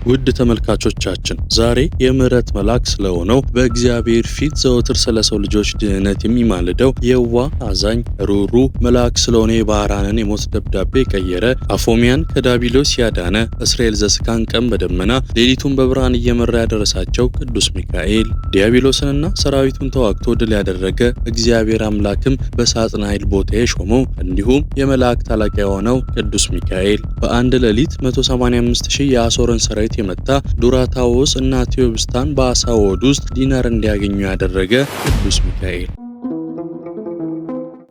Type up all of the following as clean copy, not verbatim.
ውድ ተመልካቾቻችን ዛሬ የምህረት መልአክ ስለሆነው በእግዚአብሔር ፊት ዘወትር ስለ ሰው ልጆች ድህነት የሚማልደው የዋህ አዛኝ ሩሩ መልአክ ስለሆነ የባህራንን የሞት ደብዳቤ የቀየረ አፎሚያን ከዳቢሎስ ያዳነ እስራኤል ዘስካን ቀን በደመና ሌሊቱን በብርሃን እየመራ ያደረሳቸው ቅዱስ ሚካኤል ዲያብሎስንና ሰራዊቱን ተዋግቶ ድል ያደረገ እግዚአብሔር አምላክም በሳጥናኤል ቦታ የሾመው እንዲሁም የመላእክት አለቃ የሆነው ቅዱስ ሚካኤል በአንድ ሌሊት 185,000 የአሦርን ሰራዊት የመታ ዱራታዎስ እና ቴዎብስታን በአሳ ሆድ ውስጥ ዲናር እንዲያገኙ ያደረገ ቅዱስ ሚካኤል።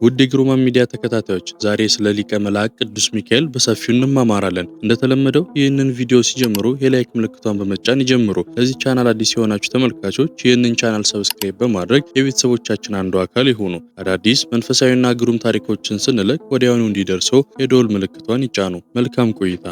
ውድ የግሩማ ሚዲያ ተከታታዮች ዛሬ ስለ ሊቀ መላእክት ቅዱስ ሚካኤል በሰፊው እንማማራለን። እንደተለመደው ይህንን ቪዲዮ ሲጀምሩ የላይክ ምልክቷን በመጫን ይጀምሩ። ለዚህ ቻናል አዲስ የሆናችሁ ተመልካቾች ይህንን ቻናል ሰብስክራይብ በማድረግ የቤተሰቦቻችን አንዱ አካል ይሁኑ። አዳዲስ መንፈሳዊና ግሩም ታሪኮችን ስንለቅ ወዲያውኑ እንዲደርሶ የደወል ምልክቷን ይጫኑ። መልካም ቆይታ።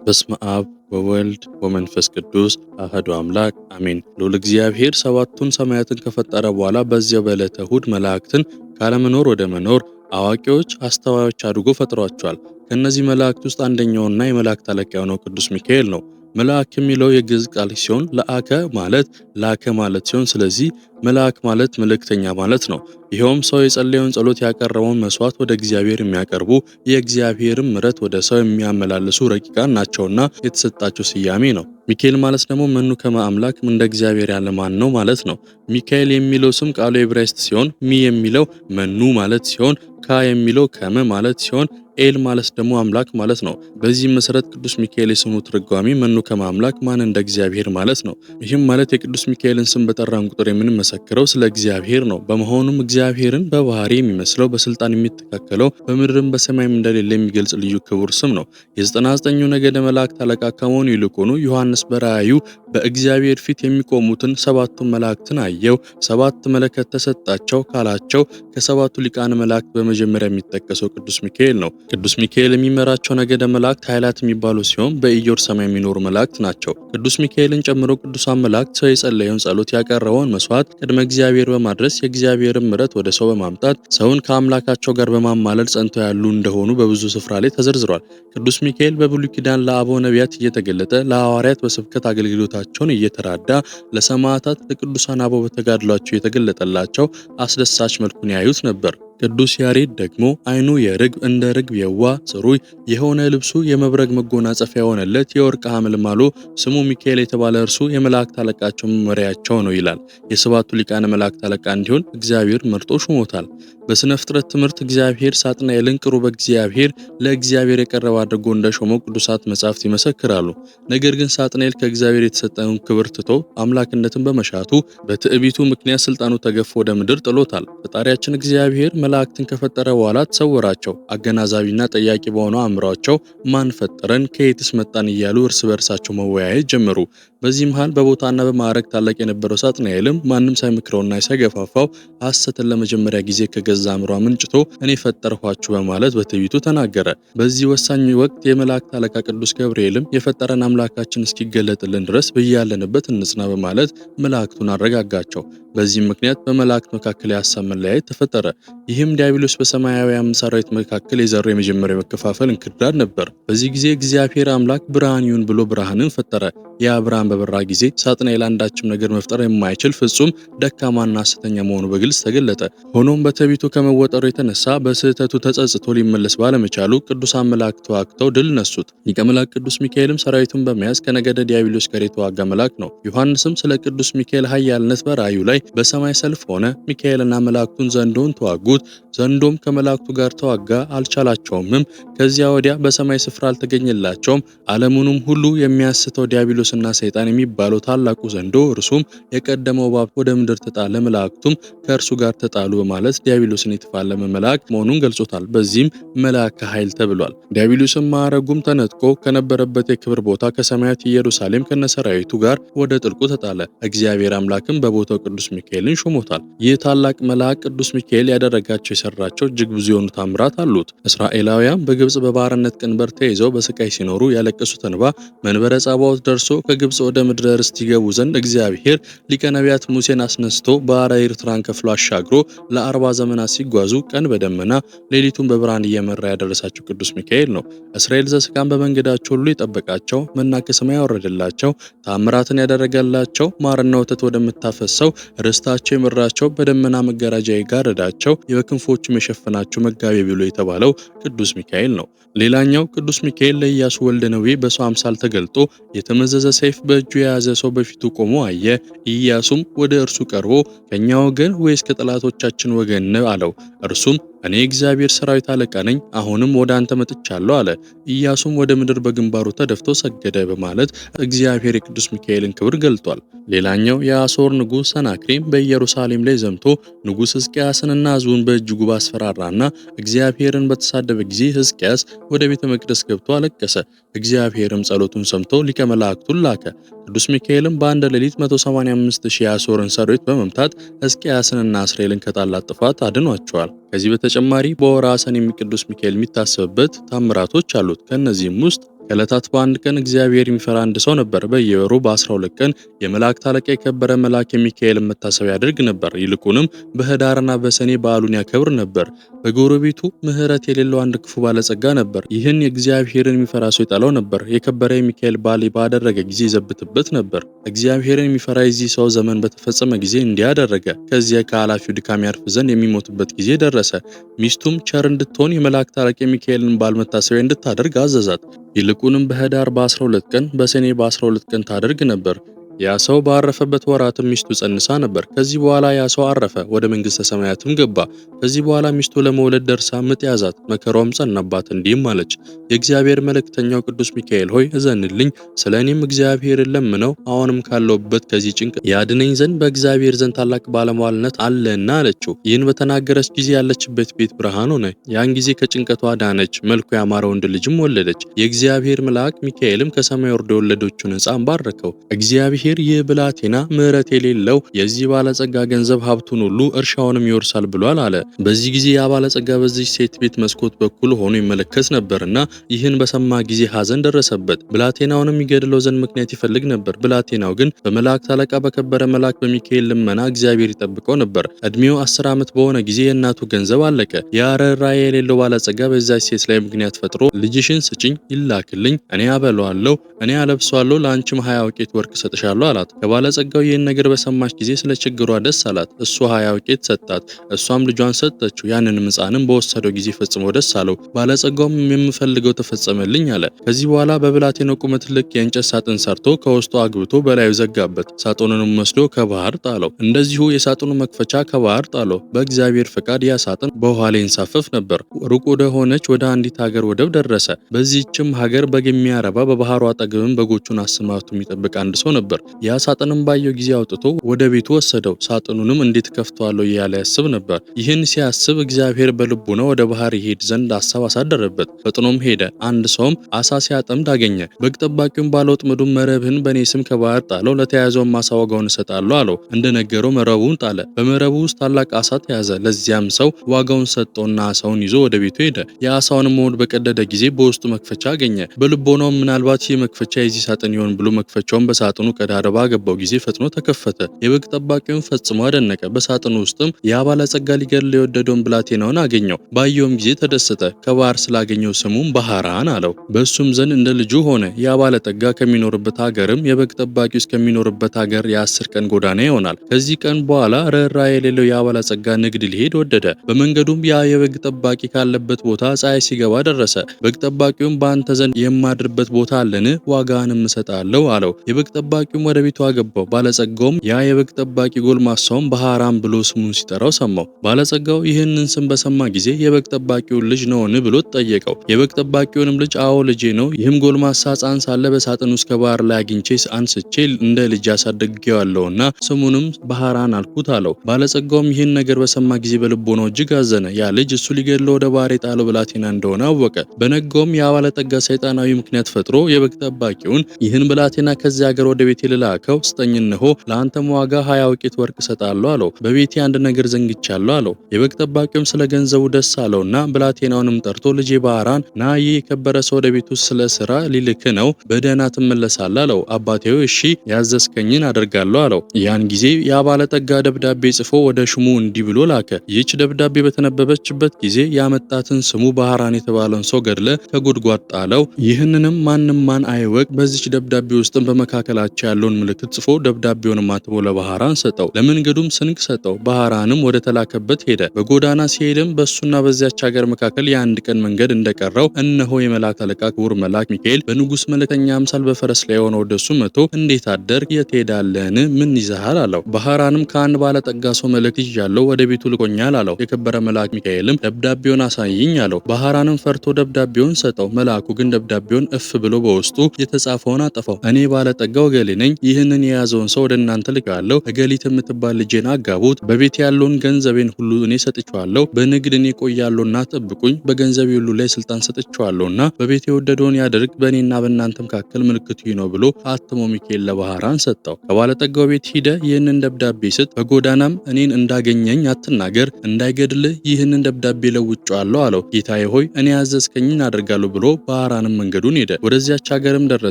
በስመ አብ ወወልድ ወመንፈስ ቅዱስ አሐዱ አምላክ አሜን። ልዑል እግዚአብሔር ሰባቱን ሰማያትን ከፈጠረ በኋላ በዚያው በዕለተ እሑድ መላእክትን ካለመኖር ወደ መኖር አዋቂዎች አስተዋዮች አድርጎ ፈጥሯቸዋል። ከእነዚህ መላእክት ውስጥ አንደኛውና የመላእክት አለቃ የሆነው ቅዱስ ሚካኤል ነው። መልአክ የሚለው የግዕዝ ቃል ሲሆን ለአከ ማለት ላከ ማለት ሲሆን ስለዚህ መልአክ ማለት መልእክተኛ ማለት ነው። ይኸውም ሰው የጸለየውን ጸሎት ያቀረበውን መስዋዕት ወደ እግዚአብሔር የሚያቀርቡ የእግዚአብሔርን ምሕረት ወደ ሰው የሚያመላልሱ ረቂቃን ናቸውና የተሰጣቸው ስያሜ ነው። ሚካኤል ማለት ደግሞ መኑ ከመ አምላክ እንደ እግዚአብሔር ያለ ማን ነው ማለት ነው። ሚካኤል የሚለው ስም ቃሉ ዕብራይስጥ ሲሆን ሚ የሚለው መኑ ማለት ሲሆን ካ የሚለው ከመ ማለት ሲሆን ኤል ማለት ደግሞ አምላክ ማለት ነው። በዚህ መሰረት ቅዱስ ሚካኤል የስሙ ትርጓሜ መኑ ከመ አምላክ ማን እንደ እግዚአብሔር ማለት ነው። ይህም ማለት የቅዱስ ሚካኤልን ስም በጠራን ቁጥር የምንመሰክረው ስለ እግዚአብሔር ነው። በመሆኑም እግዚአብሔርን በባህሪ የሚመስለው በስልጣን የሚተካከለው በምድርም በሰማይም እንደሌለ የሚገልጽ ልዩ ክቡር ስም ነው። የ99ኙ ነገደ መላእክት አለቃ ከመሆኑ ይልቁኑ ዮሐንስ በራእዩ በእግዚአብሔር ፊት የሚቆሙትን ሰባቱን መላእክትን አየው። 7 መለከት ተሰጣቸው ካላቸው ከሰባቱ ሊቃነ መላእክት በመጀመሪያ የሚጠቀሰው ቅዱስ ሚካኤል ነው። ቅዱስ ሚካኤል የሚመራቸው ነገደ መላእክት ኃይላት የሚባሉ ሲሆን በኢዮር ሰማይ የሚኖሩ መላእክት ናቸው። ቅዱስ ሚካኤልን ጨምሮ ቅዱሳን መላእክት ሰው የጸለየውን ጸሎት ያቀረበውን መስዋዕት ቅድመ እግዚአብሔር በማድረስ የእግዚአብሔርን ምሕረት ወደ ሰው በማምጣት ሰውን ከአምላካቸው ጋር በማማለል ጸንተው ያሉ እንደሆኑ በብዙ ስፍራ ላይ ተዘርዝሯል። ቅዱስ ሚካኤል በብሉይ ኪዳን ለአበው ነቢያት እየተገለጠ ለሐዋርያት በስብከት አገልግሎታቸውን እየተራዳ ለሰማዕታት ለቅዱሳን አበው በተጋድሏቸው የተገለጠላቸው አስደሳች መልኩን ያዩት ነበር። ቅዱስ ያሬድ ደግሞ አይኑ የርግብ እንደ ርግብ የዋህ ጽሩይ የሆነ ልብሱ የመብረቅ መጎናጸፊያ የሆነለት የወርቅ ሐመልማሎ ስሙ ሚካኤል የተባለ እርሱ የመላእክት አለቃቸው መመሪያቸው ነው ይላል። የሰባቱ ሊቃነ መላእክት አለቃ እንዲሆን እግዚአብሔር መርጦ ሾሞታል። በስነ ፍጥረት ትምህርት እግዚአብሔር ሳጥናኤልን ቅሩበ እግዚአብሔር ለእግዚአብሔር የቀረበ አድርጎ እንደሾመው ቅዱሳት መጻሕፍት ይመሰክራሉ። ነገር ግን ሳጥናኤል ከእግዚአብሔር የተሰጠውን ክብር ትቶ አምላክነትን በመሻቱ በትዕቢቱ ምክንያት ስልጣኑ ተገፎ ወደ ምድር ጥሎታል። ፈጣሪያችን እግዚአብሔር መላእክትን ከፈጠረ በኋላ ተሰወራቸው። አገናዛቢና ጠያቂ በሆነው አእምሯቸው ማን ፈጠረን ከየትስ መጣን እያሉ እርስ በርሳቸው መወያየት ጀመሩ። በዚህ መሃል በቦታና በማዕረግ ታላቅ የነበረው ሳጥናኤልም ማንም ሳይመክረውና ሳይገፋፋው ሐሰትን ለመጀመሪያ ጊዜ ከገዛ አእምሮ አመንጭቶ እኔ ፈጠርኋችሁ በማለት በትዕቢቱ ተናገረ። በዚህ ወሳኝ ወቅት የመላእክት አለቃ ቅዱስ ገብርኤልም የፈጠረን አምላካችን እስኪገለጥልን ድረስ በያለንበት እንጽና በማለት መላእክቱን አረጋጋቸው። በዚህም ምክንያት በመላእክት መካከል የሐሳብ መለያየት ተፈጠረ። ይህም ዲያብሎስ በሰማያውያን ሰራዊት መካከል የዘራው የመጀመሪያው መከፋፈል እንክርዳድ ነበር። በዚህ ጊዜ እግዚአብሔር አምላክ ብርሃን ይሁን ብሎ ብርሃንን ፈጠረ። ያ ብርሃን በበራ ጊዜ ሳጥናኤል አንዳችም ነገር መፍጠር የማይችል ፍጹም ደካማና ሐሰተኛ መሆኑ በግልጽ ተገለጠ። ሆኖም በትዕቢቱ ከመወጠሩ የተነሳ በስህተቱ ተጸጽቶ ሊመለስ ባለመቻሉ ቅዱሳን መላእክት ተዋግተው ድል ነሱት። ሊቀ መላእክት ቅዱስ ሚካኤልም ሰራዊቱን በመያዝ ከነገደ ዲያብሎስ ጋር የተዋጋ መልአክ ነው። ዮሐንስም ስለ ቅዱስ ሚካኤል ኃያልነት በራእዩ ላይ በሰማይ ሰልፍ ሆነ፣ ሚካኤልና መላእክቱን ዘንዶን ተዋጉት፣ ዘንዶም ከመላእክቱ ጋር ተዋጋ፣ አልቻላቸውምም። ከዚያ ወዲያ በሰማይ ስፍራ አልተገኘላቸውም። ዓለሙንም ሁሉ የሚያስተው ዲያብሎስና ሰይጣን የሚባለው ታላቁ ዘንዶ እርሱም የቀደመው እባብ ወደ ምድር ተጣለ፣ መላእክቱም ከእርሱ ጋር ተጣሉ በማለት ዲያብሎስን የተፋለመ መልአክ መሆኑን ገልጾታል። በዚህም መልአከ ኃይል ተብሏል። ዲያብሎስም ማዕረጉም ተነጥቆ ከነበረበት የክብር ቦታ ከሰማያት ኢየሩሳሌም ከነሰራዊቱ ጋር ወደ ጥልቁ ተጣለ። እግዚአብሔር አምላክም በቦታው ቅዱስ ሚካኤልን ሾሞታል። ይህ ታላቅ መልአክ ቅዱስ ሚካኤል ያደረጋቸው የሰራቸው እጅግ ብዙ የሆኑ ታምራት አሉት። እስራኤላውያን በግብጽ በባርነት ቀንበር ተይዘው በስቃይ ሲኖሩ ያለቀሱት እንባ መንበረ ጸባዖት ደርሶ ከግብጽ ወደ ምድረ ርስት ይገቡ ዘንድ እግዚአብሔር ሊቀ ነቢያት ሙሴን አስነስቶ ባህረ ኤርትራን ከፍሎ አሻግሮ ለ40 ዘመናት ሲጓዙ ቀን በደመና ሌሊቱን በብርሃን እየመራ ያደረሳቸው ቅዱስ ሚካኤል ነው። እስራኤል ዘሥጋን በመንገዳቸው ሁሉ የጠበቃቸው፣ መና ከሰማይ ያወረደላቸው፣ ታምራትን ያደረገላቸው፣ ማርና ወተት ወደምታፈሰው ርስታቸው የመራቸው፣ በደመና መጋረጃ የጋረዳቸው፣ በክንፎቹም የሸፈናቸው መጋቤ ብሎ የተባለው ቅዱስ ሚካኤል ነው። ሌላኛው ቅዱስ ሚካኤል ለኢያሱ ወልደ ነዌ በሰው አምሳል ተገልጦ የተመዘዘ ሰይፍ በእጁ የያዘ ሰው በፊቱ ቆሞ አየ። ኢያሱም ወደ እርሱ ቀርቦ ከኛ ወገን ወይስ ከጠላቶቻችን ወገን ነው አለው። እርሱም እኔ እግዚአብሔር ሰራዊት አለቃ ነኝ፣ አሁንም ወደ አንተ መጥቻለሁ አለ። ኢያሱም ወደ ምድር በግንባሩ ተደፍቶ ሰገደ በማለት እግዚአብሔር የቅዱስ ሚካኤልን ክብር ገልጧል። ሌላኛው የአሦር ንጉሥ ሰናክሬም በኢየሩሳሌም ላይ ዘምቶ ንጉሥ ሕዝቅያስንና ሕዝቡን በእጅጉ ባስፈራራና እግዚአብሔርን በተሳደበ ጊዜ ሕዝቅያስ ወደ ቤተ መቅደስ ገብቶ አለቀሰ። እግዚአብሔርም ጸሎቱን ሰምቶ ሊቀ መላእክቱን ላከ። ቅዱስ ሚካኤልም በአንድ ሌሊት 185,000 የአሦርን ሰራዊት በመምታት ሕዝቅያስንና እስራኤልን ከታላቅ ጥፋት አድኗቸዋል። ከዚህ በተጨማሪ በወርኃ ሰኔ ቅዱስ ሚካኤል የሚታሰብበት ታምራቶች አሉት። ከነዚህም ውስጥ ከዕለታት በአንድ ቀን እግዚአብሔር የሚፈራ አንድ ሰው ነበር። በየወሩ በ12 ቀን የመላእክት አለቃ የከበረ መልአክ የሚካኤልን መታሰቢያ ያደርግ ነበር። ይልቁንም በኅዳርና በሰኔ በዓሉን ያከብር ነበር። በጎረቤቱ ምሕረት የሌለው አንድ ክፉ ባለጸጋ ነበር። ይህን የእግዚአብሔርን የሚፈራ ሰው ይጠላው ነበር። የከበረ የሚካኤል በዓል ባደረገ ጊዜ ይዘብትበት ነበር። እግዚአብሔርን የሚፈራ የዚህ ሰው ዘመን በተፈጸመ ጊዜ እንዲያደረገ ከዚያ ከኃላፊው ድካም ያርፍ ዘንድ የሚሞትበት ጊዜ ደረሰ። ሚስቱም ቸር እንድትሆን የመላእክት አለቃ የሚካኤልን በዓል መታሰቢያ እንድታደርግ አዘዛት። ይልቁንም በኅዳር በ12 ቀን በሰኔ በ12 ቀን ታደርግ ነበር። ያ ሰው ባረፈበት ወራትም ሚስቱ ጸንሳ ነበር። ከዚህ በኋላ ያ ሰው አረፈ፣ ወደ መንግሥተ ሰማያትም ገባ። ከዚህ በኋላ ሚስቱ ለመውለድ ደርሳ ምጥ ያዛት፣ መከሯም ጸናባት። እንዲህም አለች፣ የእግዚአብሔር መልእክተኛው ቅዱስ ሚካኤል ሆይ እዘንልኝ፣ ስለ እኔም እግዚአብሔርን ለምነው፣ አሁንም ካለሁበት ከዚህ ጭንቅ ያድነኝ ዘንድ በእግዚአብሔር ዘንድ ታላቅ ባለሟልነት አለና አለችው። ይህን በተናገረች ጊዜ ያለችበት ቤት ብርሃን ሆነ። ያን ጊዜ ከጭንቀቷ ዳነች፣ መልኩ ያማረ ወንድ ልጅም ወለደች። የእግዚአብሔር መልአክ ሚካኤልም ከሰማይ ወርዶ የወለደችውን ሕፃን ባረከው። እግዚአብሔር ይህ ብላቴና ምሕረት የሌለው የዚህ ባለጸጋ ገንዘብ ሀብቱን ሁሉ እርሻውንም ይወርሳል ብሏል አለ። በዚህ ጊዜ ያ ባለጸጋ በዚህ ሴት ቤት መስኮት በኩል ሆኖ ይመለከት ነበርና ይህን በሰማ ጊዜ ሐዘን ደረሰበት። ብላቴናውንም ይገድለው ዘንድ ምክንያት ይፈልግ ነበር። ብላቴናው ግን በመላእክት አለቃ በከበረ መልአክ በሚካኤል ልመና እግዚአብሔር ይጠብቀው ነበር። እድሜው 10 ዓመት በሆነ ጊዜ የእናቱ ገንዘብ አለቀ። ያ ርኅራኄ የሌለው ባለጸጋ በዛች ሴት ላይ ምክንያት ፈጥሮ ልጅሽን ስጭኝ፣ ይላክልኝ፣ እኔ አበለዋለሁ፣ እኔ አለብሰዋለሁ፣ ለአንቺም 20 ወቄት ወርቅ ሰጥሻለሁ አላት። ከባለጸጋው ይህን ነገር በሰማች ጊዜ ስለ ችግሯ ደስ አላት። እሱ 20 ወቄት ሰጣት፣ እሷም ልጇን ሰጠችው። ያንንም ሕፃንም በወሰደው ጊዜ ፈጽሞ ደስ አለው። ባለጸጋውም የምፈልገው ተፈጸመልኝ አለ። ከዚህ በኋላ በብላቴናው ቁመት ልክ የእንጨት ሳጥን ሰርቶ ከውስጡ አግብቶ በላዩ ዘጋበት። ሳጥኑንም ወስዶ ከባህር ጣለው። እንደዚሁ የሳጥኑ መክፈቻ ከባህር ጣለው። በእግዚአብሔር ፈቃድ ያ ሳጥን በውሃ ላይ ይንሳፈፍ ነበር። ሩቅ ወደ ሆነች ወደ አንዲት ሀገር ወደብ ደረሰ። በዚህችም ሀገር በግ የሚያረባ በባህሩ አጠገብም በጎቹን አሰማርቶ የሚጠብቅ አንድ ሰው ነበር። ያ ሳጥንም ባየው ጊዜ አውጥቶ ወደ ቤቱ ወሰደው። ሳጥኑንም እንዴት ከፍተዋለሁ እያለ ያስብ ነበር። ይህን ሲያስብ እግዚአብሔር በልቡና ወደ ባህር ይሄድ ዘንድ ሐሳብ አሳደረበት። ፈጥኖም ሄደ። አንድ ሰውም አሳ ሲያጠምድ አገኘ። በግ ጠባቂውም ባለወጥመዱም መረብህን በእኔ ስም ከባህር ጣለው፣ ለተያዘውም አሳ ዋጋውን እሰጣለሁ አለው። እንደነገረው መረቡን ጣለ። በመረቡ ውስጥ ታላቅ አሳ ተያዘ። ለዚያም ሰው ዋጋውን ሰጠውና አሳውን ይዞ ወደ ቤቱ ሄደ። የአሳውንም ሆድ በቀደደ ጊዜ በውስጡ መክፈቻ አገኘ። በልቦናውም ምናልባት ይህ መክፈቻ የዚህ ሳጥን ይሆን ብሎ መክፈቻውን በሳጥኑ ቀዳዳ ባገባው ጊዜ ፈጥኖ ተከፈተ። የበግ ጠባቂውን ፈጽሞ አደነቀ። በሳጥኑ ውስጥም ያ ባለጸጋ ሊገድል የወደደውን ብላቴናውን አገኘው። ባየውም ጊዜ ተደሰተ። ከባህር ስላገኘው ስሙም ባህራን አለው። በእሱም ዘንድ እንደ ልጁ ሆነ። ያ ባለጠጋ ከሚኖርበት ሀገርም የበግ ጠባቂው እስከሚኖርበት ሀገር የ10 ቀን ጎዳና ይሆናል። ከዚህ ቀን በኋላ ርኅራኄ የሌለው ያ ባለጸጋ ንግድ ሊሄድ ወደደ። በመንገዱም ያ የበግ ጠባቂ ካለበት ቦታ ፀሐይ ሲገባ ደረሰ። በግ ጠባቂውም በአንተ ዘንድ የማድርበት ቦታ አለን? ዋጋህንም እሰጥሃለሁ አለው። የበግ ጠባቂውም ወደ ቤቱ አገባው። ባለጸጋውም ያ የበግ ጠባቂ ጎልማሳውን ባህራን ብሎ ስሙን ሲጠራው ሰማው። ባለጸጋው ይህንን ስም በሰማ ጊዜ የበግ ጠባቂውን ልጅ ነውን ብሎ ጠየቀው። የበግ ጠባቂውንም ልጅ አዎ ልጄ ነው፣ ይህም ጎልማሳ ሕፃን ሳለ በሳጥን ውስጥ ከባህር ላይ አግኝቼ አንስቼ እንደ ልጅ አሳድጌዋለሁና ስሙንም ባህራን አልኩት አለው። ባለጸጋውም ይህን ነገር በሰማ ጊዜ በልቦናው እጅግ አዘነ። ያ ልጅ እሱ ሊገድለው ወደ ባህር የጣለው ብላቴና እንደሆነ አወቀ። በነጋውም ያ ባለጠጋ ሰይጣናዊ ምክንያት ፈጥሮ የበግ ጠባቂውን ይህን ብላቴና ከዚያ ሀገር ወደ ቤቴ ቤቴ ልላከው? ስጠኝ፣ እነሆ ለአንተም ዋጋ 20 ወቄት ወርቅ እሰጣለሁ አለው። በቤቴ አንድ ነገር ዘንግቻለሁ አለው። የበግ ጠባቂውም ስለ ገንዘቡ ደስ አለውና ብላቴናውንም ጠርቶ ልጄ ባህራን ና፣ ይህ የከበረ ሰው ወደ ቤቱ ስለ ስራ ሊልክ ነው፣ በደህና ትመለሳለህ አለው። አባቴው እሺ ያዘዝከኝን አደርጋለሁ አለው። ያን ጊዜ ያ ባለጠጋ ደብዳቤ ጽፎ ወደ ሹሙ እንዲህ ብሎ ላከ። ይህች ደብዳቤ በተነበበችበት ጊዜ ያመጣትን ስሙ ባህራን የተባለውን ሰው ገድለ ከጉድጓድ ጣለው። ይህንንም ማንም ማን አይወቅ። በዚች ደብዳቤ ውስጥም በመካከላቸው ያለውን ምልክት ጽፎ ደብዳቤውን አትሞ ለባህራን ሰጠው። ለመንገዱም ስንቅ ሰጠው። ባህራንም ወደ ተላከበት ሄደ። በጎዳና ሲሄድም በሱና በዚያች ሀገር መካከል የአንድ ቀን መንገድ እንደቀረው እነሆ የመላእክት አለቃ ክቡር መልአክ ሚካኤል በንጉስ መልእክተኛ አምሳል በፈረስ ላይ ሆኖ ወደሱ መጥቶ እንዴት አደርክ? የት ሄዳለህን? ምን ይዘሃል? አለው። ባህራንም ከአንድ ባለጠጋ ሰው መልእክት ይዣለሁ፣ ወደ ቤቱ ልኮኛል አለው። የከበረ መልአክ ሚካኤልም ደብዳቤውን አሳይኝ አለው። ባህራንም ፈርቶ ደብዳቤውን ሰጠው። መልአኩ ግን ደብዳቤውን እፍ ብሎ በውስጡ የተጻፈውን አጠፋው። እኔ ባለጠጋው እገሌ ነኝ። ይህንን የያዘውን ሰው ወደ እናንተ ልካለሁ። እገሊት የምትባል ልጄን አጋቡት። በቤት ያለውን ገንዘቤን ሁሉ እኔ ሰጥቼዋለሁ። በንግድ እኔ ቆያለሁና ጠብቁኝ። በገንዘቤ ሁሉ ላይ ስልጣን ሰጥቼዋለሁና በቤት የወደደውን ያድርግ። በእኔና በእናንተ መካከል ምልክቱ ይህ ነው ብሎ አትሞ ሚካኤል ለባህራን ሰጠው። ከባለጠጋው ቤት ሂደ ይህንን ደብዳቤ ስጥ። በጎዳናም እኔን እንዳገኘኝ አትናገር። እንዳይገድልህ ይህንን ደብዳቤ ለውጬዋለሁ አለው። ጌታዬ ሆይ እኔ ያዘዝከኝን አደርጋለሁ ብሎ ባህራንም መንገዱን ሄደ። ወደዚያች ሀገርም ደረሰ።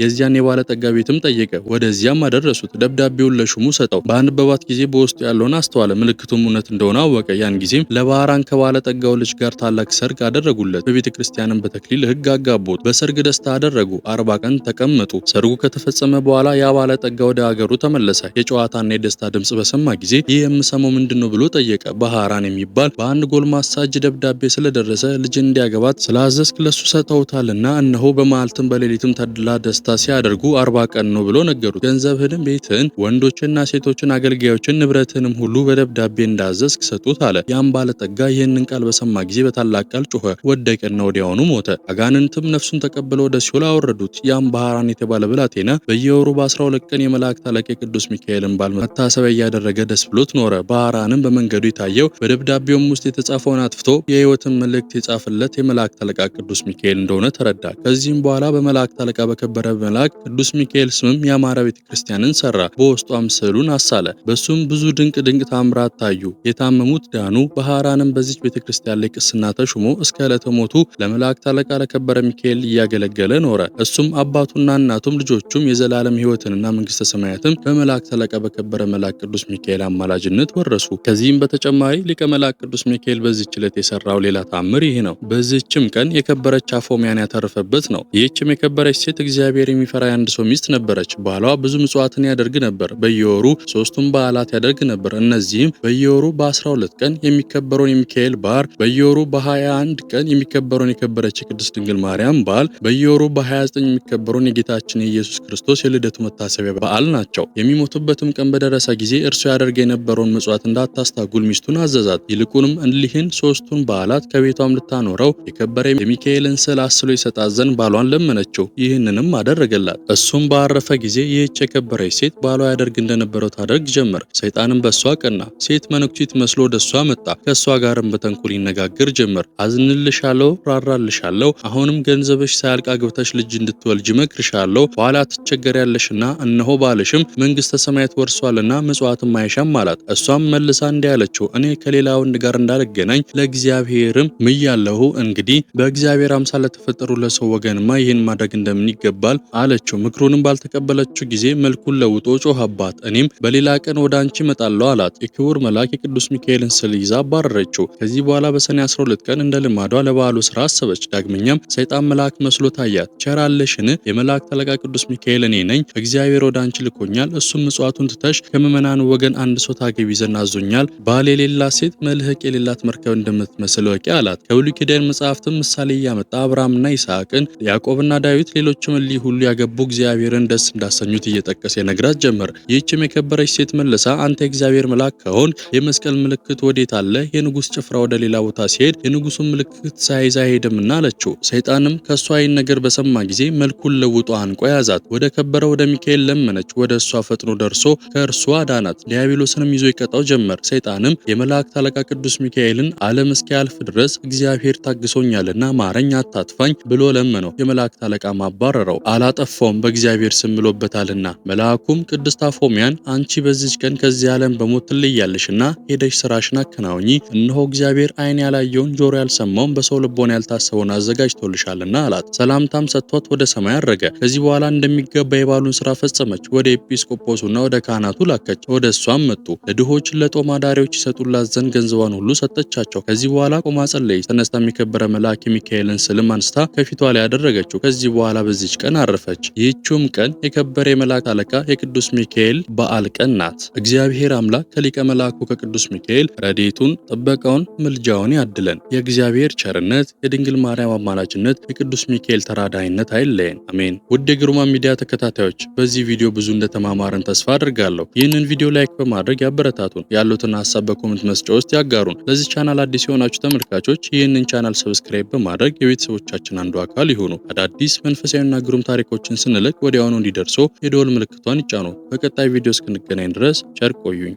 የዚያን የባለጠጋ ቤትም ጠየቀ። ወደዚያም አደረሱት። ደብዳቤውን ለሹሙ ሰጠው። በአንበባት ጊዜ በውስጡ ያለውን አስተዋለ። ምልክቱም እውነት እንደሆነ አወቀ። ያን ጊዜም ለባህራን ከባለጠጋው ልጅ ጋር ታላቅ ሰርግ አደረጉለት። በቤተ ክርስቲያንም በተክሊል ሕግ አጋቡት። በሰርግ ደስታ አደረጉ። 40 ቀን ተቀመጡ። ሰርጉ ከተፈጸመ በኋላ ያ ባለጠጋ ወደ ሀገሩ ተመለሰ። የጨዋታና የደስታ ድምጽ በሰማ ጊዜ ይህ የምሰማው ምንድነው ብሎ ጠየቀ። ባህራን የሚባል በአንድ ጎልማሳ እጅ ደብዳቤ ስለደረሰ ልጅ እንዲያገባት ስላዘዝክ ለሱ ሰጥተውታልና እነሆ በመዓልትም በሌሊትም ተድላ ደስታ ሲያደርጉ 40 ቀን ነው ብሎ ነገሩት። ገንዘብህንም፣ ቤትህን፣ ወንዶችና ሴቶችን፣ አገልጋዮችን፣ ንብረትህንም ሁሉ በደብዳቤ እንዳዘዝክ ሰጡት አለ። ያም ባለጠጋ ይህንን ቃል በሰማ ጊዜ በታላቅ ቃል ጮኸ፣ ወደቀና ወዲያውኑ ሞተ። አጋንንትም ነፍሱን ተቀብለው ወደ ሲኦል አወረዱት። ያም ባህራን የተባለ ብላቴና በየወሩ በ12 ቀን የመላእክት አለቃ ቅዱስ ሚካኤልን በዓል መታሰቢያ እያደረገ ደስ ብሎት ኖረ። ባህራንም በመንገዱ የታየው በደብዳቤውም ውስጥ የተጻፈውን አጥፍቶ የሕይወትን መልእክት የጻፈለት የመላእክት አለቃ ቅዱስ ሚካኤል እንደሆነ ተረዳ። ከዚህም በኋላ በመላእክት አለቃ በከበረ መልአክ ቅዱስ ሚካኤል ስምም ያማረ ቤተ ክርስቲያንን ሰራ። በውስጧም ስዕሉን አሳለ። በሱም ብዙ ድንቅ ድንቅ ታምራት ታዩ። የታመሙት ዳኑ። ባህራንም በዚች ቤተ ክርስቲያን ላይ ቅስና ተሹሞ እስከ ዕለተ ሞቱ ለመላእክት አለቃ ለከበረ ሚካኤል እያገለገለ ኖረ። እሱም አባቱና እናቱም ልጆቹም የዘላለም ሕይወትንና መንግስተ ሰማያትም በመላእክት አለቃ በከበረ መልአክ ቅዱስ ሚካኤል አማላጅነት ወረሱ። ከዚህም በተጨማሪ ሊቀ መልአክ ቅዱስ ሚካኤል በዚህች ዕለት የሰራው ሌላ ታምር ይህ ነው። በዚህችም ቀን የከበረች አፎሚያን ያተረፈበት ነው። ይህችም የከበረች ሴት እግዚአብሔር የሚፈራ የአንድ ሰው ሚስት ነበረች። ባሏ ብዙ ምጽዋትን ያደርግ ነበር። በየወሩ 3ቱም በዓላት ያደርግ ነበር። እነዚህም በየወሩ በ12 ቀን የሚከበረውን የሚካኤል በዓል፣ በየወሩ በ21 ቀን የሚከበረውን የከበረች የቅድስት ድንግል ማርያም በዓል፣ በየወሩ በ29 የሚከበረውን የጌታችን የኢየሱስ ክርስቶስ የልደቱ መታሰቢያ በዓል ናቸው። የሚሞቱበትም ቀን በደረሰ ጊዜ እርሱ ያደርግ የነበረውን ምጽዋት እንዳታስታጉል ሚስቱን አዘዛት። ይልቁንም እሊህን 3ቱን በዓላት ከቤቷም ልታኖረው የከበረ የሚካኤልን ስዕል አስሎ ይሰጣት ዘንድ ባሏን ለመነችው። ይህንንም አደረገላት። እሱም ባረፈ ጊዜ ይህች የከበረች ሴት ባሏ ያደርግ እንደነበረው ታደርግ ጀመር። ሰይጣንም በእሷ ቀና። ሴት መነኩሲት መስሎ ወደ እሷ መጣ። ከእሷ ጋርም በተንኮል ይነጋገር ጀመር። አዝንልሻለሁ፣ ራራልሻለሁ። አሁንም ገንዘብሽ ሳያልቅ አግብተሽ ልጅ እንድትወልጅ እመክርሻለሁ። በኋላ ትቸገሪያለሽና እነሆ ባልሽም መንግስተ ሰማያት ወርሷልና ምጽዋትም አይሻም አላት። እሷም መልሳ እንዲህ አለችው፣ እኔ ከሌላ ወንድ ጋር እንዳልገናኝ ለእግዚአብሔርም ምያለሁ። እንግዲህ በእግዚአብሔር አምሳል ለተፈጠሩ ለሰው ወገንማ ይህን ማድረግ እንደምን ይገባል አለችው። ምክሩንም ባልተቀበለችው ጊዜ መልኩን ለውጦ ጮኸባት። እኔም በሌላ ቀን ወደ አንቺ እመጣለሁ አላት። የክቡር መልአክ የቅዱስ ሚካኤልን ስዕል ይዛ አባረረችው። ከዚህ በኋላ በሰኔ 12 ቀን እንደ ልማዷ ለበዓሉ ስራ አሰበች። ዳግመኛም ሰይጣን መልአክ መስሎ ታያት። ቸራለሽን? የመላእክት አለቃ ቅዱስ ሚካኤል እኔ ነኝ። እግዚአብሔር ወደ አንቺ ልኮኛል። እሱም ምጽዋቱን ትተሽ ከምዕመናን ወገን አንድ ሰው ታገቢ ዘንድ አዞኛል። ባል የሌላት ሴት መልህቅ የሌላት መርከብ እንደምትመስል ወቂ አላት። ከብሉይ ኪዳን መጽሐፍትም ምሳሌ እያመጣ አብርሃምና ይስሐቅን፣ ያዕቆብና ዳዊት ሌሎችም እሊህ ሁሉ ያገቡ እግዚአብሔርን ደስ እንዳሰኙት እየጠቀሰ ይነግራት ጀመር። ይህችም የከበረች ሴት መልሳ አንተ የእግዚአብሔር መልአክ ከሆን የመስቀል ምልክት ወዴት አለ? የንጉሥ ጭፍራ ወደ ሌላ ቦታ ሲሄድ የንጉሱን ምልክት ሳይዝ አይሄድምና አለችው። ሰይጣንም ከእሷ ይህን ነገር በሰማ ጊዜ መልኩን ለውጦ አንቆ ያዛት። ወደ ከበረ ወደ ሚካኤል ለመነች። ወደ እሷ ፈጥኖ ደርሶ ከእርሷ አዳናት። ዲያብሎስንም ይዞ ይቀጣው ጀመር። ሰይጣንም የመላእክት አለቃ ቅዱስ ሚካኤልን ዓለም እስኪያልፍ ድረስ እግዚአብሔር ታግሶኛልና ማረኝ፣ አታጥፋኝ ብሎ ለመነው። የመላእክት አለቃ ማባረረው። አላጠፋውም በእግዚአብሔር ስም ብሎበታልና ይላልና። መልአኩም ቅድስት አፎሚያን አንቺ በዚች ቀን ከዚህ ዓለም በሞት ትለያለሽና ሄደሽ ስራሽን አከናውኚ፣ እነሆ እግዚአብሔር ዓይን ያላየውን ጆሮ ያልሰማውን በሰው ልቦና ያልታሰበውን አዘጋጅቶልሻልና አላት። ሰላምታም ሰጥቷት ወደ ሰማይ አረገ። ከዚህ በኋላ እንደሚገባ የባሉን ስራ ፈጸመች። ወደ ኤጲስቆጶሱና ወደ ካህናቱ ላከች። ወደ እሷም መጡ። ለድሆች ለጦም አዳሪዎች ይሰጡላት ዘንድ ገንዘቧን ሁሉ ሰጠቻቸው። ከዚህ በኋላ ቆማ ጸለየች። ተነስታ የከበረ መልአክ የሚካኤልን ስልም አንስታ ከፊቷ ላይ ያደረገችው። ከዚህ በኋላ በዚች ቀን አረፈች። ይህችውም ቀን የከበረ የመላእክት አለቃ የቅዱስ ሚካኤል በዓል ቀን ናት። እግዚአብሔር አምላክ ከሊቀ መልአኩ ከቅዱስ ሚካኤል ረድኤቱን፣ ጥበቃውን፣ ምልጃውን ያድለን። የእግዚአብሔር ቸርነት፣ የድንግል ማርያም አማላጅነት፣ የቅዱስ ሚካኤል ተራዳይነት አይለየን። አሜን። ውድ የግሩማን ሚዲያ ተከታታዮች በዚህ ቪዲዮ ብዙ እንደተማማርን ተስፋ አድርጋለሁ። ይህንን ቪዲዮ ላይክ በማድረግ ያበረታቱን። ያሉትን ሀሳብ በኮሜንት መስጫ ውስጥ ያጋሩን። ለዚህ ቻናል አዲስ የሆናችሁ ተመልካቾች ይህንን ቻናል ሰብስክራይብ በማድረግ የቤተሰቦቻችን አንዱ አካል ይሁኑ። አዳዲስ መንፈሳዊና ግሩም ታሪኮችን ስንልክ ወዲያውኑ እንዲደርሶ የደወል ምልክቷን ይጫኑ። በቀጣይ ቪዲዮ እስክንገናኝ ድረስ ቸር ቆዩኝ።